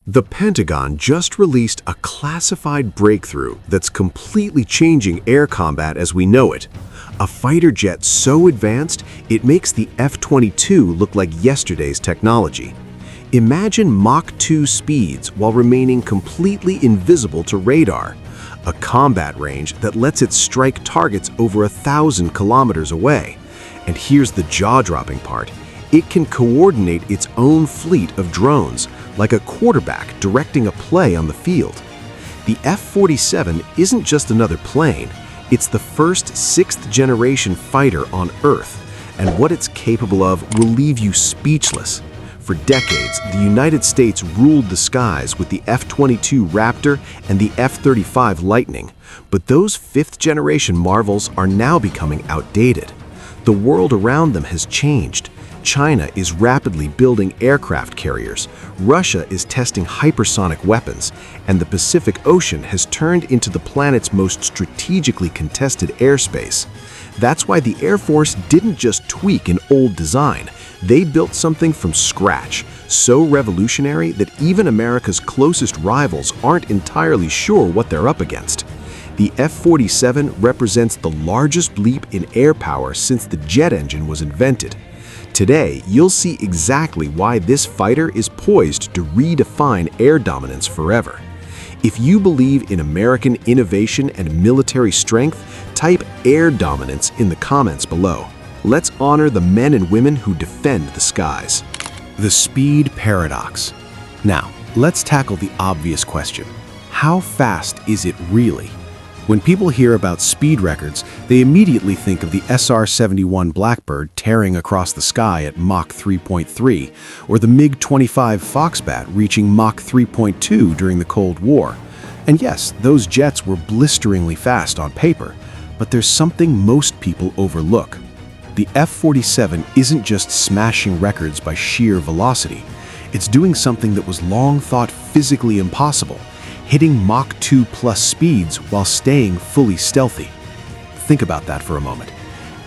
The Pentagon just released a classified breakthrough that's completely changing air combat as we know it. A fighter jet so advanced, it makes the F-22 look like yesterday's technology. Imagine Mach 2 speeds while remaining completely invisible to radar. A combat range that lets it strike targets over 1,000 kilometers away. And here's the jaw-dropping part. It can coordinate its own fleet of drones, like a quarterback directing a play on the field. The F-47 isn't just another plane, it's the first 6th-generation fighter on Earth, and what it's capable of will leave you speechless. For decades, the United States ruled the skies with the F-22 Raptor and the F-35 Lightning, but those 5th-generation marvels are now becoming outdated. The world around them has changed. China is rapidly building aircraft carriers, Russia is testing hypersonic weapons, and the Pacific Ocean has turned into the planet's most strategically contested airspace. That's why the Air Force didn't just tweak an old design, they built something from scratch, so revolutionary that even America's closest rivals aren't entirely sure what they're up against. The F-47 represents the largest leap in air power since the jet engine was invented. Today, you'll see exactly why this fighter is poised to redefine air dominance forever. If you believe in American innovation and military strength, type air dominance in the comments below. Let's honor the men and women who defend the skies. The speed paradox. Now, let's tackle the obvious question. How fast is it really? When people hear about speed records, they immediately think of the SR-71 Blackbird tearing across the sky at Mach 3.3, or the MiG-25 Foxbat reaching Mach 3.2 during the Cold War. And yes, those jets were blisteringly fast on paper, but there's something most people overlook. The F-47 isn't just smashing records by sheer velocity. It's doing something that was long thought physically impossible, hitting Mach 2 plus speeds while staying fully stealthy. Think about that for a moment.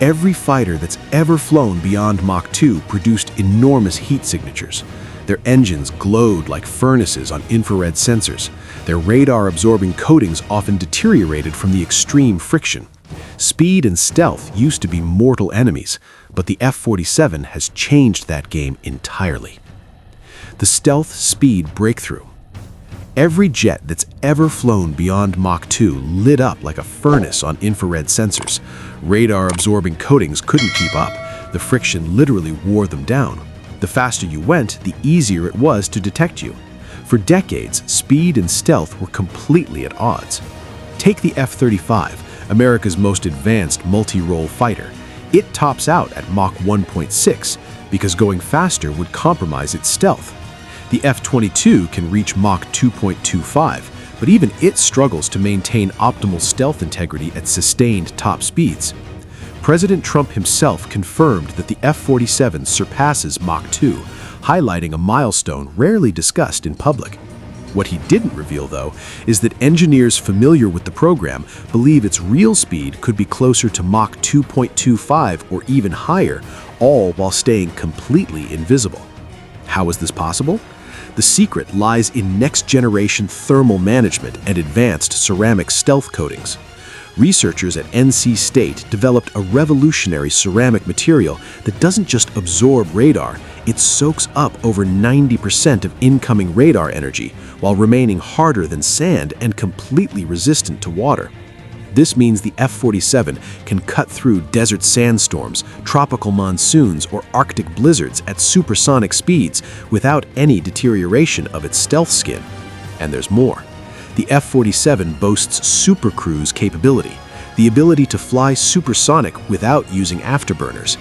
Every fighter that's ever flown beyond Mach 2 produced enormous heat signatures. Their engines glowed like furnaces on infrared sensors. Their radar-absorbing coatings often deteriorated from the extreme friction. Speed and stealth used to be mortal enemies, but the F-47 has changed that game entirely. The stealth speed breakthrough. Every jet that's ever flown beyond Mach 2 lit up like a furnace on infrared sensors. Radar-absorbing coatings couldn't keep up. The friction literally wore them down. The faster you went, the easier it was to detect you. For decades, speed and stealth were completely at odds. Take the F-35, America's most advanced multi-role fighter. It tops out at Mach 1.6 because going faster would compromise its stealth. The F-22 can reach Mach 2.25, but even it struggles to maintain optimal stealth integrity at sustained top speeds. President Trump himself confirmed that the F-47 surpasses Mach 2, highlighting a milestone rarely discussed in public. What he didn't reveal, though, is that engineers familiar with the program believe its real speed could be closer to Mach 2.25 or even higher, all while staying completely invisible. How is this possible? The secret lies in next-generation thermal management and advanced ceramic stealth coatings. Researchers at NC State developed a revolutionary ceramic material that doesn't just absorb radar, it soaks up over 90% of incoming radar energy while remaining harder than sand and completely resistant to water. This means the F-47 can cut through desert sandstorms, tropical monsoons, or Arctic blizzards at supersonic speeds without any deterioration of its stealth skin. And there's more. The F-47 boasts supercruise capability, the ability to fly supersonic without using afterburners.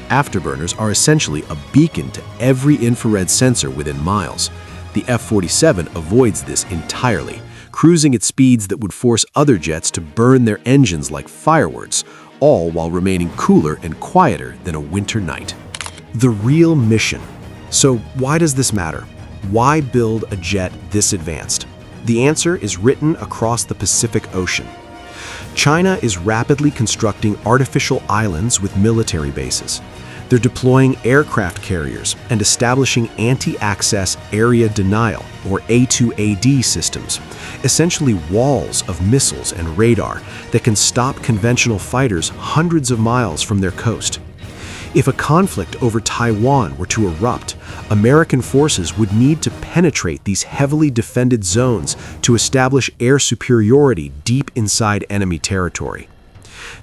Afterburners are essentially a beacon to every infrared sensor within miles. The F-47 avoids this entirely, cruising at speeds that would force other jets to burn their engines like fireworks, all while remaining cooler and quieter than a winter night. The real mission. So why does this matter? Why build a jet this advanced? The answer is written across the Pacific Ocean. China is rapidly constructing artificial islands with military bases. They're deploying aircraft carriers and establishing anti-access area denial, or A2AD systems, essentially walls of missiles and radar that can stop conventional fighters hundreds of miles from their coast. If a conflict over Taiwan were to erupt, American forces would need to penetrate these heavily defended zones to establish air superiority deep inside enemy territory.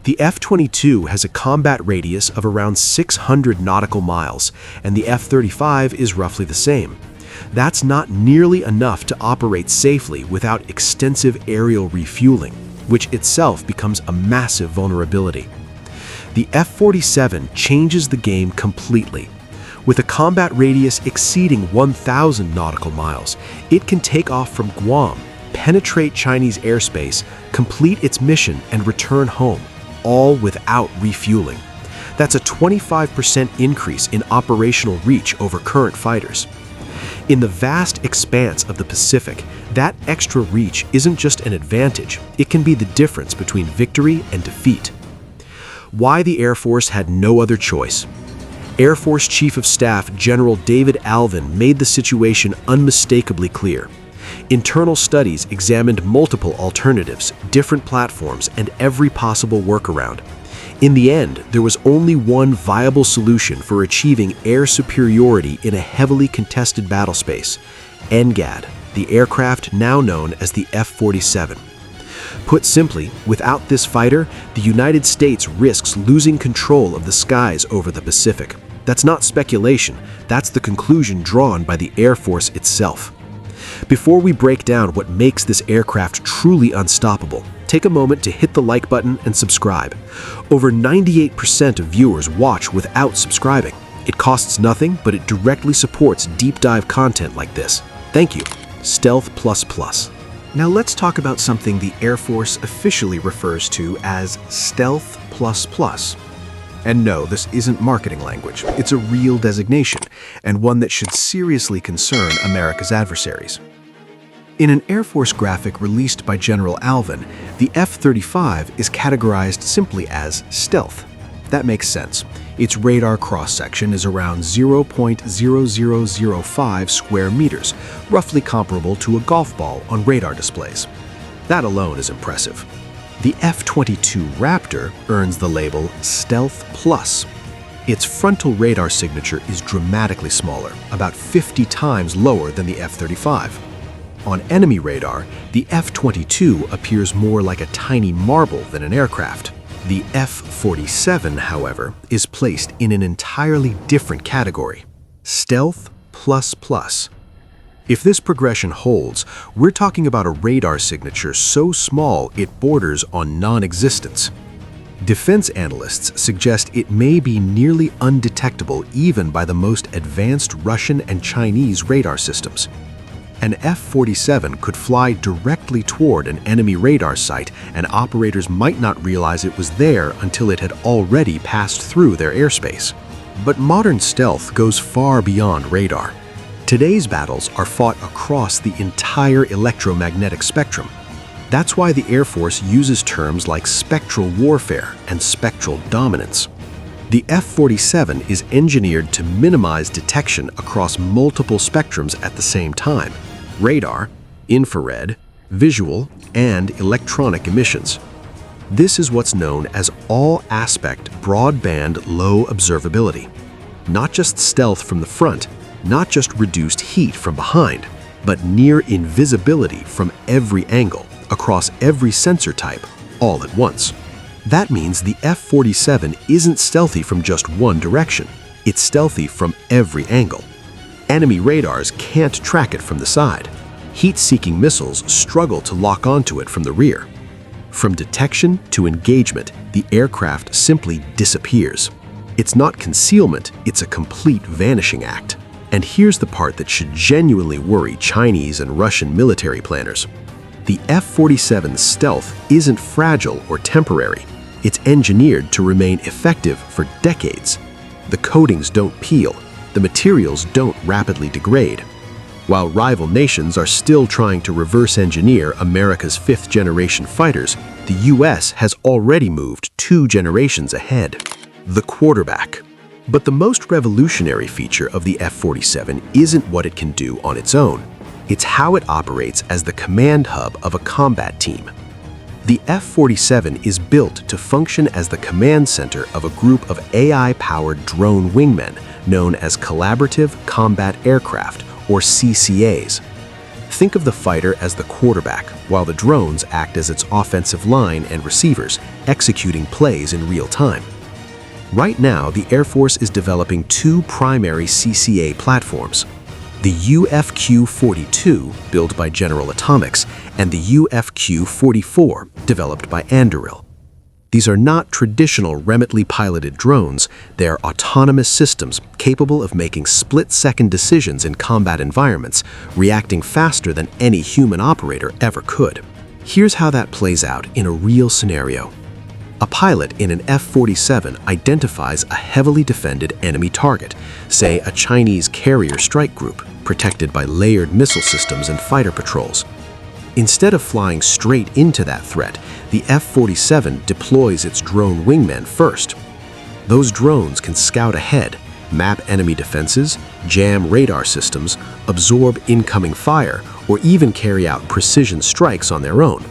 The F-22 has a combat radius of around 600 nautical miles, and the F-35 is roughly the same. That's not nearly enough to operate safely without extensive aerial refueling, which itself becomes a massive vulnerability. The F-47 changes the game completely. With a combat radius exceeding 1,000 nautical miles, it can take off from Guam, penetrate Chinese airspace, complete its mission, and return home, all without refueling. That's a 25% increase in operational reach over current fighters. In the vast expanse of the Pacific, that extra reach isn't just an advantage, it can be the difference between victory and defeat. Why the Air Force had no other choice. Air Force Chief of Staff General David Alvin made the situation unmistakably clear. Internal studies examined multiple alternatives, different platforms, and every possible workaround. In the end, there was only one viable solution for achieving air superiority in a heavily contested battle space: NGAD, the aircraft now known as the F-47. Put simply, without this fighter, the United States risks losing control of the skies over the Pacific. That's not speculation, that's the conclusion drawn by the Air Force itself. Before we break down what makes this aircraft truly unstoppable, take a moment to hit the like button and subscribe. Over 98% of viewers watch without subscribing. It costs nothing, but it directly supports deep dive content like this. Thank you. Stealth++. Now let's talk about something the Air Force officially refers to as Stealth++. And no, this isn't marketing language. It's a real designation, and one that should seriously concern America's adversaries. In an Air Force graphic released by General Alvin, the F-35 is categorized simply as stealth. That makes sense. Its radar cross-section is around 0.0005 square meters, roughly comparable to a golf ball on radar displays. That alone is impressive. The F-22 Raptor earns the label Stealth Plus. Its frontal radar signature is dramatically smaller, about 50 times lower than the F-35. On enemy radar, the F-22 appears more like a tiny marble than an aircraft. The F-47, however, is placed in an entirely different category: Stealth++. If this progression holds, we're talking about a radar signature so small it borders on non-existence. Defense analysts suggest it may be nearly undetectable even by the most advanced Russian and Chinese radar systems. An F-47 could fly directly toward an enemy radar site, and operators might not realize it was there until it had already passed through their airspace. But modern stealth goes far beyond radar. Today's battles are fought across the entire electromagnetic spectrum. That's why the Air Force uses terms like spectral warfare and spectral dominance. The F-47 is engineered to minimize detection across multiple spectrums at the same time: radar, infrared, visual, and electronic emissions. This is what's known as all-aspect broadband low observability. Not just stealth from the front, not just reduced heat from behind, but near invisibility from every angle, across every sensor type, all at once. That means the F-47 isn't stealthy from just one direction. It's stealthy from every angle. Enemy radars can't track it from the side. Heat-seeking missiles struggle to lock onto it from the rear. From detection to engagement, the aircraft simply disappears. It's not concealment, it's a complete vanishing act. And here's the part that should genuinely worry Chinese and Russian military planners. The F-47's stealth isn't fragile or temporary. It's engineered to remain effective for decades. The coatings don't peel. The materials don't rapidly degrade. While rival nations are still trying to reverse engineer America's fifth-generation fighters, the US has already moved 2 generations ahead. The quarterback. But the most revolutionary feature of the F-47 isn't what it can do on its own. It's how it operates as the command hub of a combat team. The F-47 is built to function as the command center of a group of AI-powered drone wingmen known as Collaborative Combat Aircraft, or CCAs. Think of the fighter as the quarterback, while the drones act as its offensive line and receivers, executing plays in real time. Right now, the Air Force is developing two primary CCA platforms: the UFQ-42, built by General Atomics, and the UFQ-44, developed by Anduril. These are not traditional remotely piloted drones. They're autonomous systems capable of making split-second decisions in combat environments, reacting faster than any human operator ever could. Here's how that plays out in a real scenario. A pilot in an F-47 identifies a heavily defended enemy target, say a Chinese carrier strike group, protected by layered missile systems and fighter patrols. Instead of flying straight into that threat, the F-47 deploys its drone wingmen first. Those drones can scout ahead, map enemy defenses, jam radar systems, absorb incoming fire, or even carry out precision strikes on their own.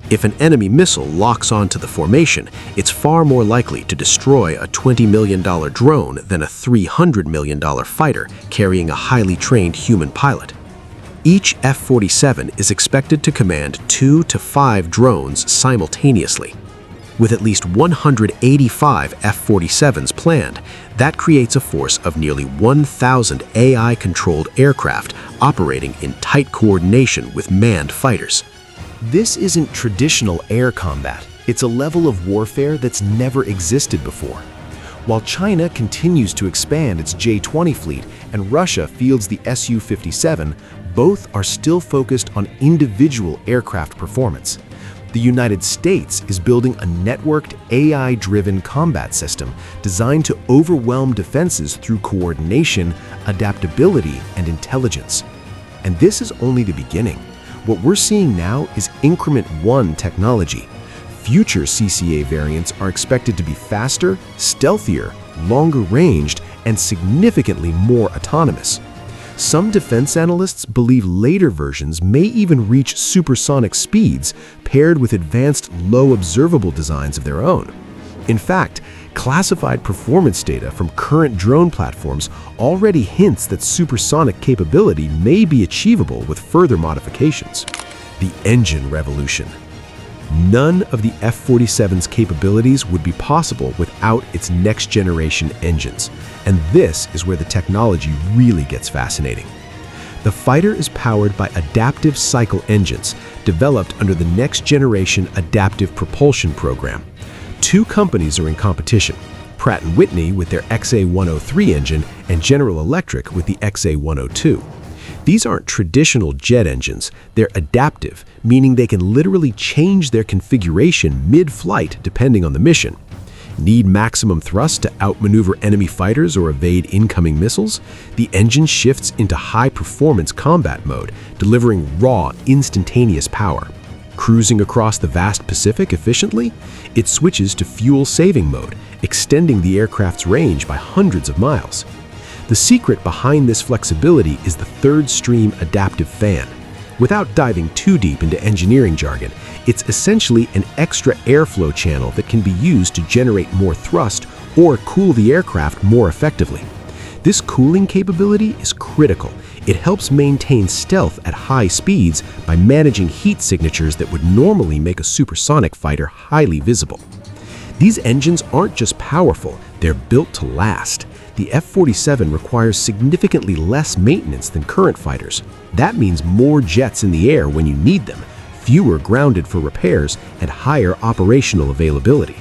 If an enemy missile locks onto the formation, it's far more likely to destroy a $20 million drone than a $300 million fighter carrying a highly trained human pilot. Each F-47 is expected to command 2 to 5 drones simultaneously. With at least 185 F-47s planned, that creates a force of nearly 1,000 AI-controlled aircraft operating in tight coordination with manned fighters. This isn't traditional air combat. It's a level of warfare that's never existed before. While China continues to expand its J-20 fleet and Russia fields the Su-57, both are still focused on individual aircraft performance. The United States is building a networked AI-driven combat system designed to overwhelm defenses through coordination, adaptability, and intelligence. And this is only the beginning. What we're seeing now is Increment 1 technology. Future CCA variants are expected to be faster, stealthier, longer ranged, and significantly more autonomous. Some defense analysts believe later versions may even reach supersonic speeds paired with advanced low observable designs of their own. In fact, classified performance data from current drone platforms already hints that supersonic capability may be achievable with further modifications. The engine revolution. None of the F-47's capabilities would be possible without its next-generation engines, and this is where the technology really gets fascinating. The fighter is powered by adaptive cycle engines developed under the Next-Generation Adaptive Propulsion Program. Two companies are in competition: Pratt & Whitney with their XA-103 engine and General Electric with the XA-102. These aren't traditional jet engines. They're adaptive, meaning they can literally change their configuration mid-flight depending on the mission. Need maximum thrust to outmaneuver enemy fighters or evade incoming missiles? The engine shifts into high-performance combat mode, delivering raw, instantaneous power. Cruising across the vast Pacific efficiently? It switches to fuel-saving mode, extending the aircraft's range by hundreds of miles. The secret behind this flexibility is the third-stream adaptive fan. Without diving too deep into engineering jargon, it's essentially an extra airflow channel that can be used to generate more thrust or cool the aircraft more effectively. This cooling capability is critical. It helps maintain stealth at high speeds by managing heat signatures that would normally make a supersonic fighter highly visible. These engines aren't just powerful, they're built to last. The F-47 requires significantly less maintenance than current fighters. That means more jets in the air when you need them, fewer grounded for repairs, and higher operational availability.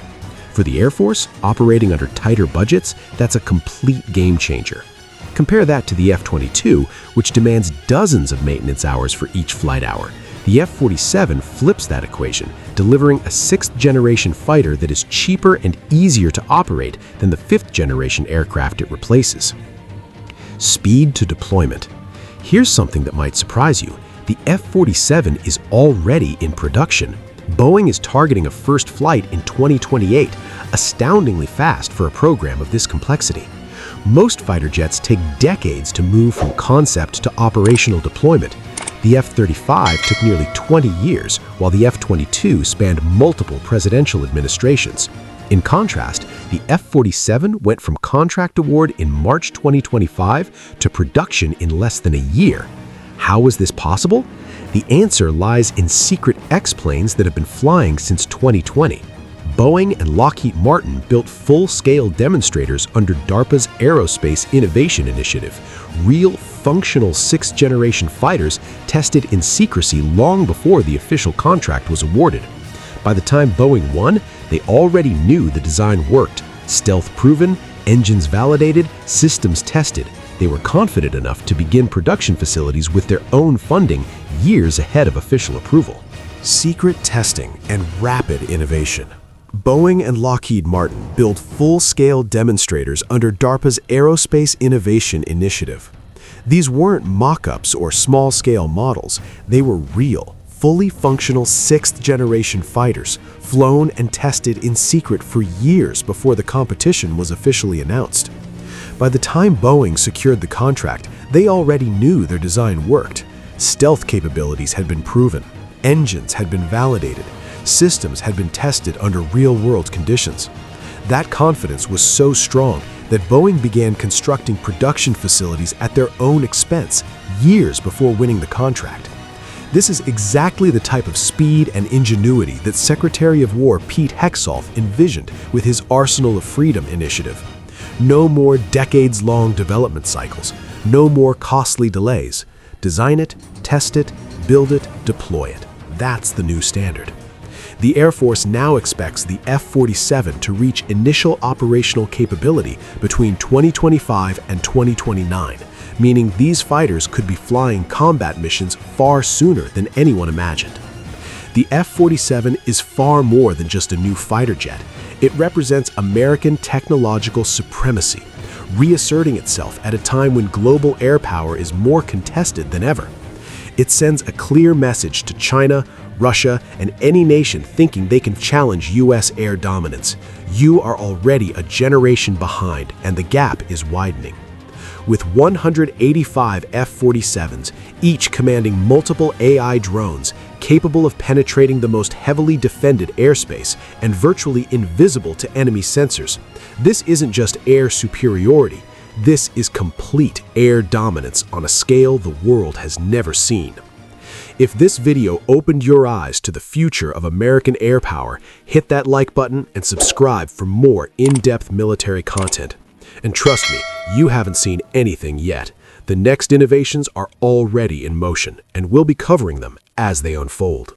For the Air Force, operating under tighter budgets, that's a complete game changer. Compare that to the F-22, which demands dozens of maintenance hours for each flight hour. The F-47 flips that equation, delivering a 6th-generation fighter that is cheaper and easier to operate than the 5th-generation aircraft it replaces. Speed to deployment. Here's something that might surprise you. The F-47 is already in production. Boeing is targeting a first flight in 2028, astoundingly fast for a program of this complexity. Most fighter jets take decades to move from concept to operational deployment. The F-35 took nearly 20 years, while the F-22 spanned multiple presidential administrations. In contrast, the F-47 went from contract award in March 2025 to production in less than a year. How was this possible? The answer lies in secret X-planes that have been flying since 2020. Boeing and Lockheed Martin built full-scale demonstrators under DARPA's Aerospace Innovation Initiative, real functional sixth-generation fighters tested in secrecy long before the official contract was awarded. By the time Boeing won, they already knew the design worked. Stealth proven, engines validated, systems tested. They were confident enough to begin production facilities with their own funding years ahead of official approval. Secret testing and rapid innovation. Boeing and Lockheed Martin built full-scale demonstrators under DARPA's Aerospace Innovation Initiative. These weren't mock-ups or small-scale models. They were real, fully functional sixth-generation fighters, flown and tested in secret for years before the competition was officially announced. By the time Boeing secured the contract, they already knew their design worked. Stealth capabilities had been proven, engines had been validated, systems had been tested under real-world conditions. That confidence was so strong that Boeing began constructing production facilities at their own expense years before winning the contract. This is exactly the type of speed and ingenuity that Secretary of War Pete Hegseth envisioned with his Arsenal of Freedom initiative. No more decades-long development cycles, no more costly delays. Design it, test it, build it, deploy it. That's the new standard. The Air Force now expects the F-47 to reach initial operational capability between 2025 and 2029, meaning these fighters could be flying combat missions far sooner than anyone imagined. The F-47 is far more than just a new fighter jet. It represents American technological supremacy, reasserting itself at a time when global air power is more contested than ever. It sends a clear message to China, Russia, and any nation thinking they can challenge U.S. air dominance. You are already a generation behind, and the gap is widening. With 185 F-47s, each commanding multiple AI drones, capable of penetrating the most heavily defended airspace and virtually invisible to enemy sensors, this isn't just air superiority. This is complete air dominance on a scale the world has never seen. If this video opened your eyes to the future of American air power, hit that like button and subscribe for more in-depth military content. And trust me, you haven't seen anything yet. The next innovations are already in motion, and we'll be covering them as they unfold.